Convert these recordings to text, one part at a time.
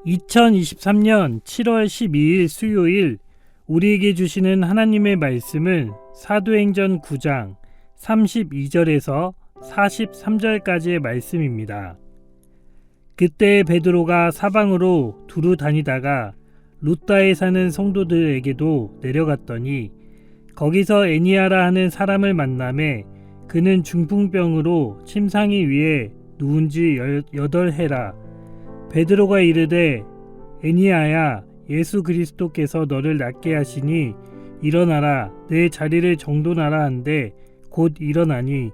2023년 7월 12일 수요일 우리에게 주시는 하나님의 말씀은 사도행전 9장 32절에서 43절까지의 말씀입니다. 그때 베드로가 사방으로 두루 다니다가 루다에 사는 성도들에게도 내려갔더니 거기서 에니아라 하는 사람을 만나매 그는 중풍병으로 침상이 위에 누운 지 8해라. 베드로가 이르되 에니아야, 예수 그리스도께서 너를 낫게 하시니 일어나라, 내 자리를 정돈하라 한데 곧 일어나니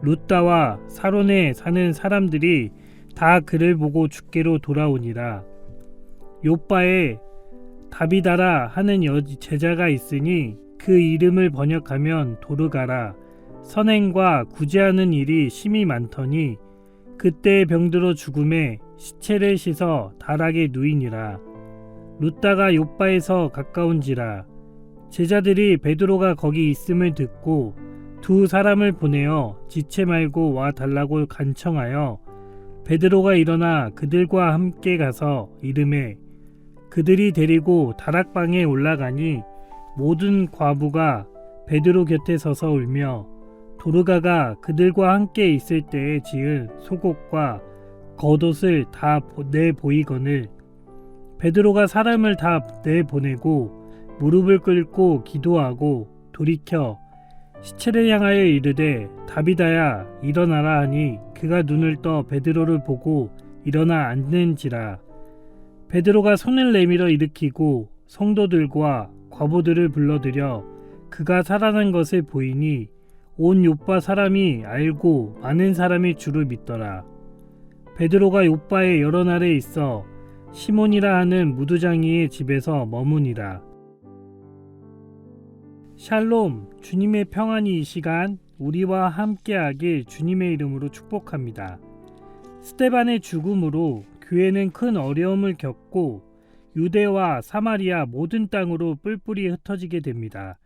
루다와 사론에 사는 사람들이 다 그를 보고 주께로 돌아오니라. 요빠에 다비다라 하는 제자가 있으니 그 이름을 번역하면 도르가라. 선행과 구제하는 일이 심히 많더니 그때 병들어 죽음에 시체를 씻어 다락에 누이니라. 루다가 요빠에서 가까운지라. 제자들이 베드로가 거기 있음을 듣고 두 사람을 보내어 지체 말고 와 달라고 간청하여 베드로가 일어나 그들과 함께 가서 이르매 그들이 데리고 다락방에 올라가니 모든 과부가 베드로 곁에 서서 울며 도르가가 그들과 함께 있을 때에 지은 속옷과 겉옷을 다 내보이거늘 베드로가 사람을 다 내보내고 무릎을 꿇고 기도하고 돌이켜 시체를 향하여 이르되 다비다야 일어나라 하니 그가 눈을 떠 베드로를 보고 일어나 앉는지라. 베드로가 손을 내밀어 일으키고 성도들과 과부들을 불러들여 그가 살아난 것을 보이니 온 요빠 사람이 알고 많은 사람이 주를 믿더라. 베드로가 요빠에 여러 날에 있어 시몬이라 하는 무두장이의 집에서 머무니라. 샬롬, 주님의 평안이 이 시간 우리와 함께하길 주님의 이름으로 축복합니다. 스데반의 죽음으로 교회는 큰 어려움을 겪고 유대와 사마리아 모든 땅으로 뿔뿔이 흩어지게 됩니다.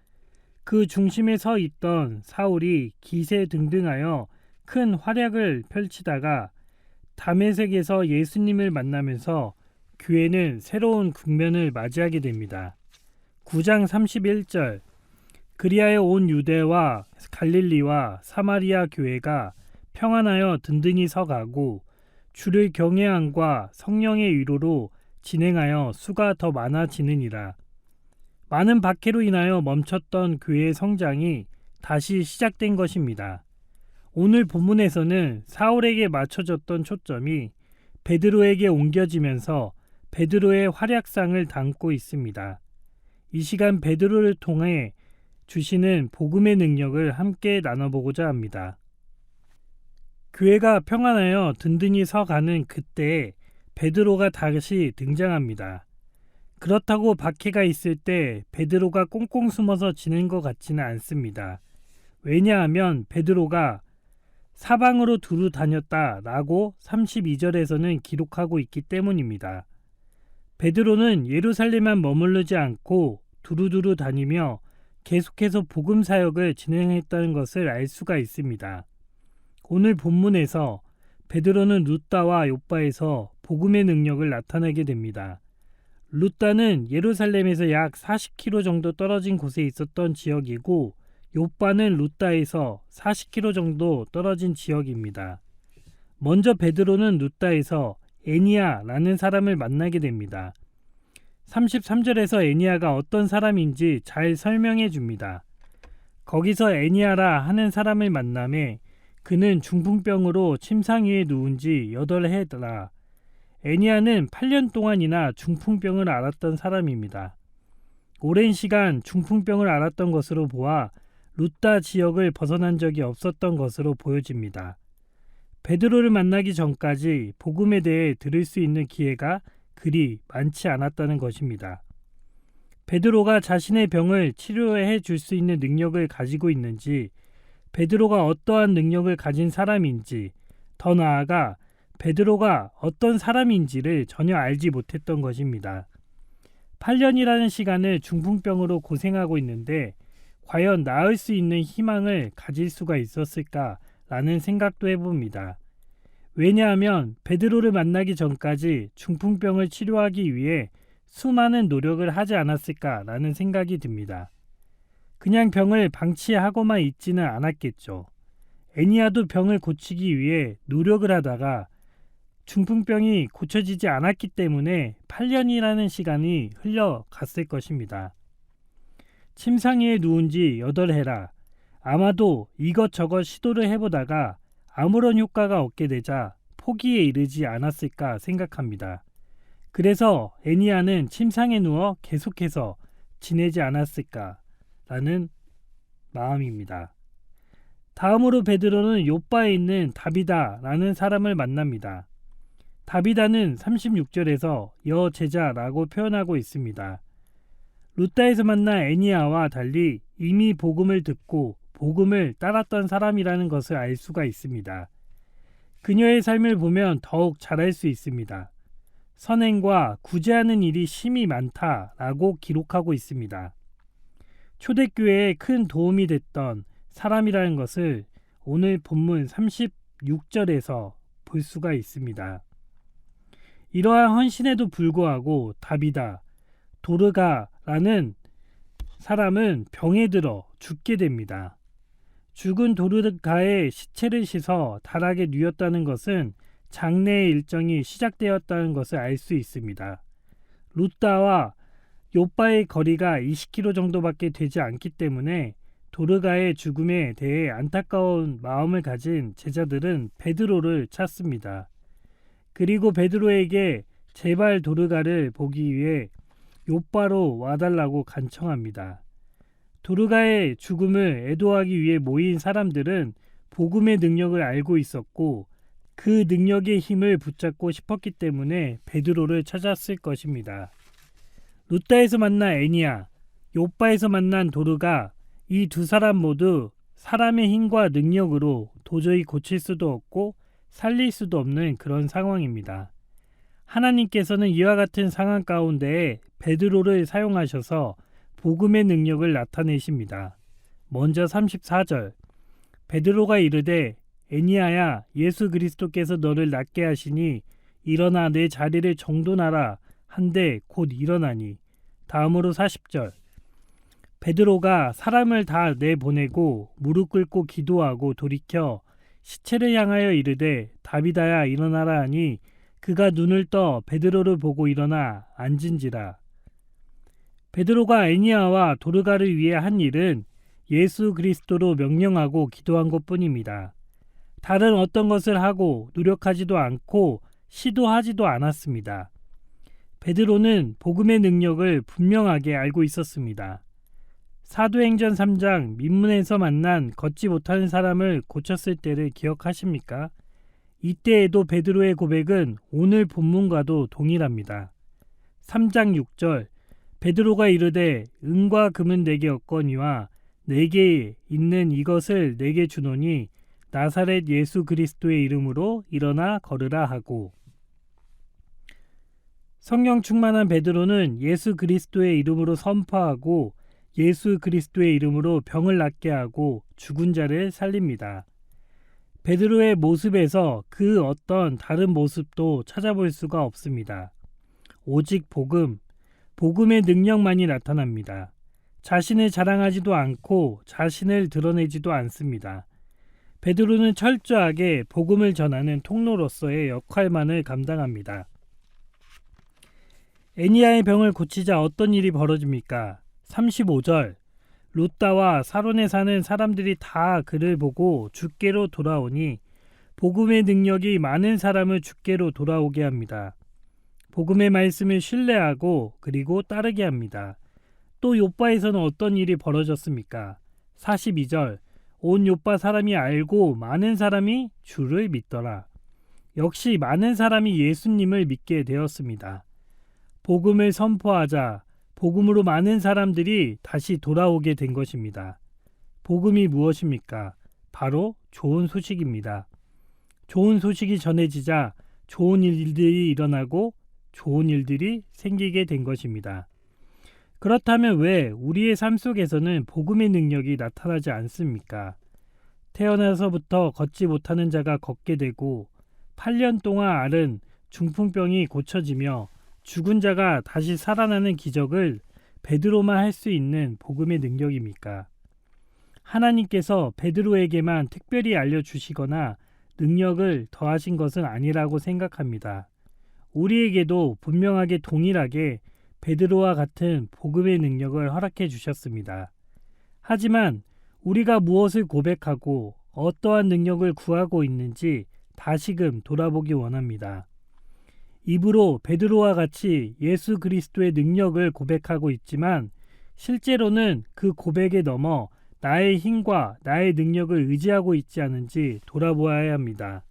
그 중심에 서 있던 사울이 기세등등하여 큰 활약을 펼치다가 다메섹에서 예수님을 만나면서 교회는 새로운 국면을 맞이하게 됩니다. 9장 31절 그리하여 온 유대와 갈릴리와 사마리아 교회가 평안하여 든든히 서가고 주를 경외함과 성령의 위로로 진행하여 수가 더 많아지느니라. 많은 박해로 인하여 멈췄던 교회의 성장이 다시 시작된 것입니다. 오늘 본문에서는 사울에게 맞춰졌던 초점이 베드로에게 옮겨지면서 베드로의 활약상을 담고 있습니다. 이 시간 베드로를 통해 주시는 복음의 능력을 함께 나눠보고자 합니다. 교회가 평안하여 든든히 서가는 그때에 베드로가 다시 등장합니다. 그렇다고 박해가 있을 때 베드로가 꽁꽁 숨어서 지낸 것 같지는 않습니다. 왜냐하면 베드로가 사방으로 두루 다녔다 라고 32절에서는 기록하고 있기 때문입니다. 베드로는 예루살렘만 머무르지 않고 두루두루 다니며 계속해서 복음 사역을 진행했다는 것을 알 수가 있습니다. 오늘 본문에서 베드로는 루다와 요빠에서 복음의 능력을 나타내게 됩니다. 루다는 예루살렘에서 약 40km 정도 떨어진 곳에 있었던 지역이고 요빠는 루다에서 40km 정도 떨어진 지역입니다. 먼저 베드로는 루다에서 에니아라는 사람을 만나게 됩니다. 33절에서 에니아가 어떤 사람인지 잘 설명해 줍니다. 거기서 에니아라 하는 사람을 만나매 그는 중풍병으로 침상 위에 누운 지 8해라. 에니아는 8년 동안이나 중풍병을 앓았던 사람입니다. 오랜 시간 중풍병을 앓았던 것으로 보아 루다 지역을 벗어난 적이 없었던 것으로 보여집니다. 베드로를 만나기 전까지 복음에 대해 들을 수 있는 기회가 그리 많지 않았다는 것입니다. 베드로가 자신의 병을 치료해 줄 수 있는 능력을 가지고 있는지, 베드로가 어떠한 능력을 가진 사람인지, 더 나아가 베드로가 어떤 사람인지를 전혀 알지 못했던 것입니다. 8년이라는 시간을 중풍병으로 고생하고 있는데 과연 나을 수 있는 희망을 가질 수가 있었을까라는 생각도 해봅니다. 왜냐하면 베드로를 만나기 전까지 중풍병을 치료하기 위해 수많은 노력을 하지 않았을까라는 생각이 듭니다. 그냥 병을 방치하고만 있지는 않았겠죠. 애니아도 병을 고치기 위해 노력을 하다가 중풍병이 고쳐지지 않았기 때문에 8년이라는 시간이 흘러갔을 것입니다. 침상위에 누운 지 8해라. 아마도 이것저것 시도를 해보다가 아무런 효과가 없게 되자 포기에 이르지 않았을까 생각합니다. 그래서 애니아는 침상에 누워 계속해서 지내지 않았을까라는 마음입니다. 다음으로 베드로는 욥바에 있는 다비다라는 사람을 만납니다. 다비다는 36절에서 여제자라고 표현하고 있습니다. 루다에서 만난 애니아와 달리 이미 복음을 듣고 복음을 따랐던 사람이라는 것을 알 수가 있습니다. 그녀의 삶을 보면 더욱 잘 알 수 있습니다. 선행과 구제하는 일이 심히 많다라고 기록하고 있습니다. 초대교회에 큰 도움이 됐던 사람이라는 것을 오늘 본문 36절에서 볼 수가 있습니다. 이러한 헌신에도 불구하고 다비다, 도르가라는 사람은 병에 들어 죽게 됩니다. 죽은 도르가의 시체를 씻어 다락에 뉘었다는 것은 장례의 일정이 시작되었다는 것을 알 수 있습니다. 루다와 욥바의 거리가 20km 정도밖에 되지 않기 때문에 도르가의 죽음에 대해 안타까운 마음을 가진 제자들은 베드로를 찾습니다. 그리고 베드로에게 제발 도르가를 보기 위해 욥바로 와달라고 간청합니다. 도르가의 죽음을 애도하기 위해 모인 사람들은 복음의 능력을 알고 있었고 그 능력의 힘을 붙잡고 싶었기 때문에 베드로를 찾았을 것입니다. 루다에서 만난 애니아, 욥바에서 만난 도르가, 이 두 사람 모두 사람의 힘과 능력으로 도저히 고칠 수도 없고 살릴 수도 없는 그런 상황입니다. 하나님께서는 이와 같은 상황 가운데에 베드로를 사용하셔서 복음의 능력을 나타내십니다. 먼저 34절, 베드로가 이르되 애니아야, 예수 그리스도께서 너를 낫게 하시니 일어나 내 자리를 정돈하라 한데 곧 일어나니. 다음으로 40절, 베드로가 사람을 다 내보내고 무릎 꿇고 기도하고 돌이켜 시체를 향하여 이르되 다비다야 일어나라 하니 그가 눈을 떠 베드로를 보고 일어나 앉은지라. 베드로가 애니아와 도르가를 위해 한 일은 예수 그리스도로 명령하고 기도한 것뿐입니다. 다른 어떤 것을 하고 노력하지도 않고 시도하지도 않았습니다. 베드로는 복음의 능력을 분명하게 알고 있었습니다. 사도행전 3장 민문에서 만난 걷지 못하는 사람을 고쳤을 때를 기억하십니까? 이때에도 베드로의 고백은 오늘 본문과도 동일합니다. 3장 6절, 베드로가 이르되 은과 금은 내게 없거니와 내게 있는 이것을 내게 주노니 나사렛 예수 그리스도의 이름으로 일어나 걸으라 하고. 성령 충만한 베드로는 예수 그리스도의 이름으로 선포하고 예수 그리스도의 이름으로 병을 낫게 하고 죽은 자를 살립니다. 베드로의 모습에서 그 어떤 다른 모습도 찾아볼 수가 없습니다. 오직 복음의 능력만이 나타납니다. 자신을 자랑하지도 않고 자신을 드러내지도 않습니다. 베드로는 철저하게 복음을 전하는 통로로서의 역할만을 감당합니다. 애니아의 병을 고치자 어떤 일이 벌어집니까? 35절, 루다와 사론에 사는 사람들이 다 그를 보고 주께로 돌아오니 복음의 능력이 많은 사람을 주께로 돌아오게 합니다. 복음의 말씀을 신뢰하고 그리고 따르게 합니다. 또 욥바에서는 어떤 일이 벌어졌습니까? 42절, 온 욥바 사람이 알고 많은 사람이 주를 믿더라. 역시 많은 사람이 예수님을 믿게 되었습니다. 복음을 선포하자 복음으로 많은 사람들이 다시 돌아오게 된 것입니다. 복음이 무엇입니까? 바로 좋은 소식입니다. 좋은 소식이 전해지자 좋은 일들이 일어나고 좋은 일들이 생기게 된 것입니다. 그렇다면 왜 우리의 삶 속에서는 복음의 능력이 나타나지 않습니까? 태어나서부터 걷지 못하는 자가 걷게 되고 8년 동안 앓은 중풍병이 고쳐지며 죽은 자가 다시 살아나는 기적을 베드로만 할 수 있는 복음의 능력입니까? 하나님께서 베드로에게만 특별히 알려주시거나 능력을 더하신 것은 아니라고 생각합니다. 우리에게도 분명하게 동일하게 베드로와 같은 복음의 능력을 허락해 주셨습니다. 하지만 우리가 무엇을 고백하고 어떠한 능력을 구하고 있는지 다시금 돌아보기 원합니다. 입으로 베드로와 같이 예수 그리스도의 능력을 고백하고 있지만 실제로는 그 고백에 넘어 나의 힘과 나의 능력을 의지하고 있지 않은지 돌아보아야 합니다.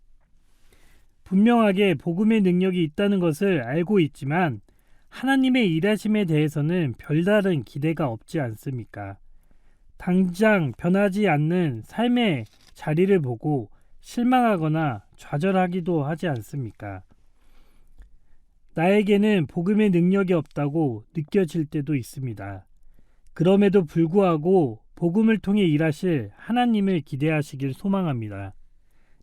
분명하게 복음의 능력이 있다는 것을 알고 있지만 하나님의 일하심에 대해서는 별다른 기대가 없지 않습니까? 당장 변하지 않는 삶의 자리를 보고 실망하거나 좌절하기도 하지 않습니까? 나에게는 복음의 능력이 없다고 느껴질 때도 있습니다. 그럼에도 불구하고 복음을 통해 일하실 하나님을 기대하시길 소망합니다.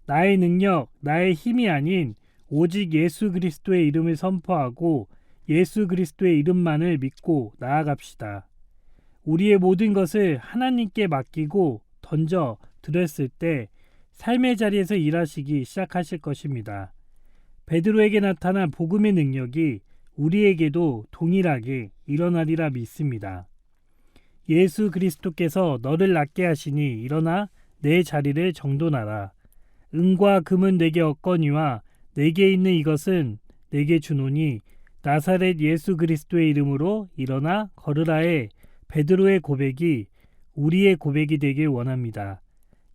나의 능력, 나의 힘이 아닌 오직 예수 그리스도의 이름을 선포하고 예수 그리스도의 이름만을 믿고 나아갑시다. 우리의 모든 것을 하나님께 맡기고 던져 드렸을 때 삶의 자리에서 일하시기 시작하실 것입니다. 베드로에게 나타난 복음의 능력이 우리에게도 동일하게 일어나리라 믿습니다. 예수 그리스도께서 너를 낫게 하시니 일어나 내 자리를 정돈하라. 은과 금은 내게 없거니와 내게 있는 이것은 내게 주노니 나사렛 예수 그리스도의 이름으로 일어나 걸으라의 베드로의 고백이 우리의 고백이 되길 원합니다.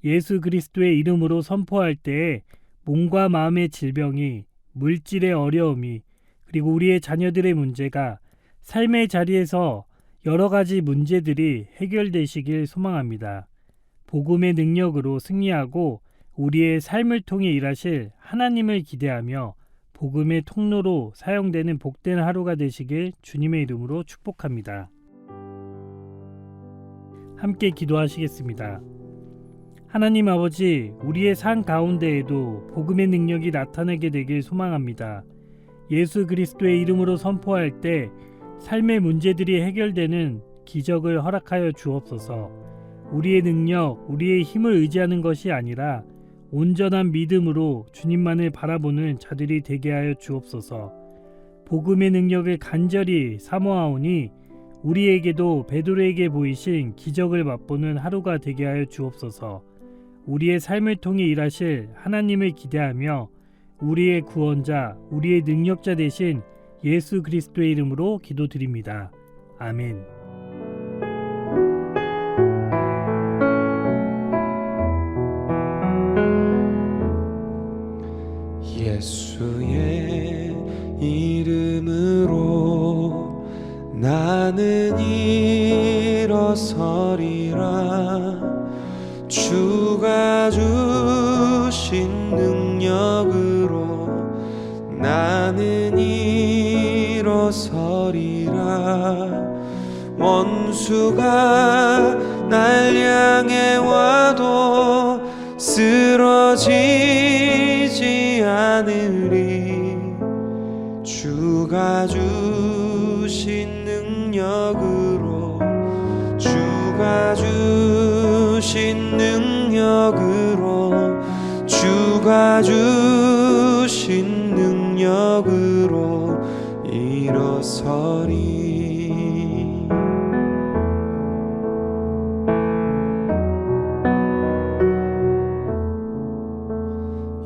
예수 그리스도의 이름으로 선포할 때에 몸과 마음의 질병이, 물질의 어려움이, 그리고 우리의 자녀들의 문제가 삶의 자리에서 여러 가지 문제들이 해결되시길 소망합니다. 복음의 능력으로 승리하고 우리의 삶을 통해 일하실 하나님을 기대하며 복음의 통로로 사용되는 복된 하루가 되시길 주님의 이름으로 축복합니다. 함께 기도하시겠습니다. 하나님 아버지, 우리의 삶 가운데에도 복음의 능력이 나타나게 되길 소망합니다. 예수 그리스도의 이름으로 선포할 때 삶의 문제들이 해결되는 기적을 허락하여 주옵소서. 우리의 능력, 우리의 힘을 의지하는 것이 아니라 온전한 믿음으로 주님만을 바라보는 자들이 되게 하여 주옵소서. 복음의 능력을 간절히 사모하오니 우리에게도 베드로에게 보이신 기적을 맛보는 하루가 되게 하여 주옵소서. 우리의 삶을 통해 일하실 하나님을 기대하며 우리의 구원자, 우리의 능력자 되신 예수 그리스도의 이름으로 기도드립니다. 아멘. 예수의 이름으로 나는 일어서리라. 주가 주신 능력으로 나는 일어서리라. 원수가 날 향해 와도 쓰러지지 않으리. 주가 주신 능력으로, 주가 주신 능력으로, 주가 주신 능력으로 일어서리.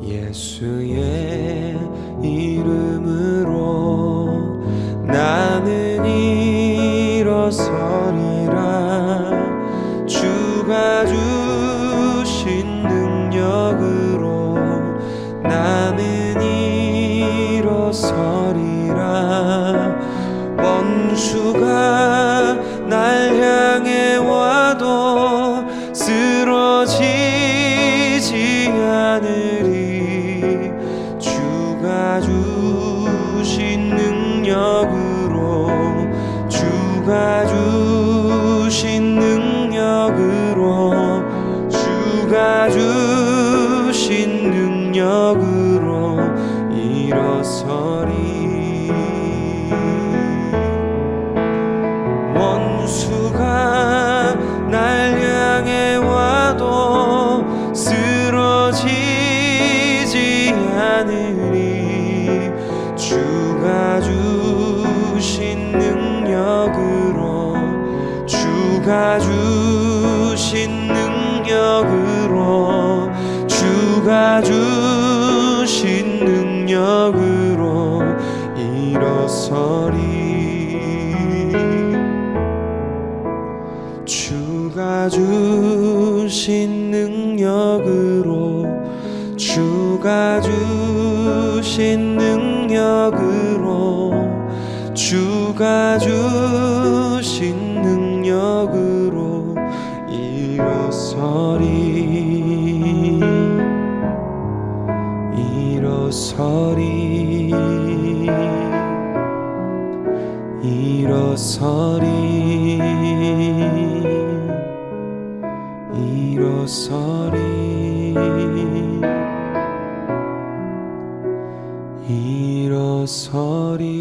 예수의 이름으로 나는 일어서리라. 주가 주신 능력으로 나는 일어서리라. 원수가 날 향해 와도 쓰러지지 않으리. 주가 주신 능력으로, 주가 주신 능력으로, 주가 주신 능력으로 주가 주신 능력으로 주가 주신 능력으로 일어서리 주가 주신 능력으로 주가 주신 능력으로 주가 주신 능력으로 일어서리 일어서리 일어서리 일어서리 일어서리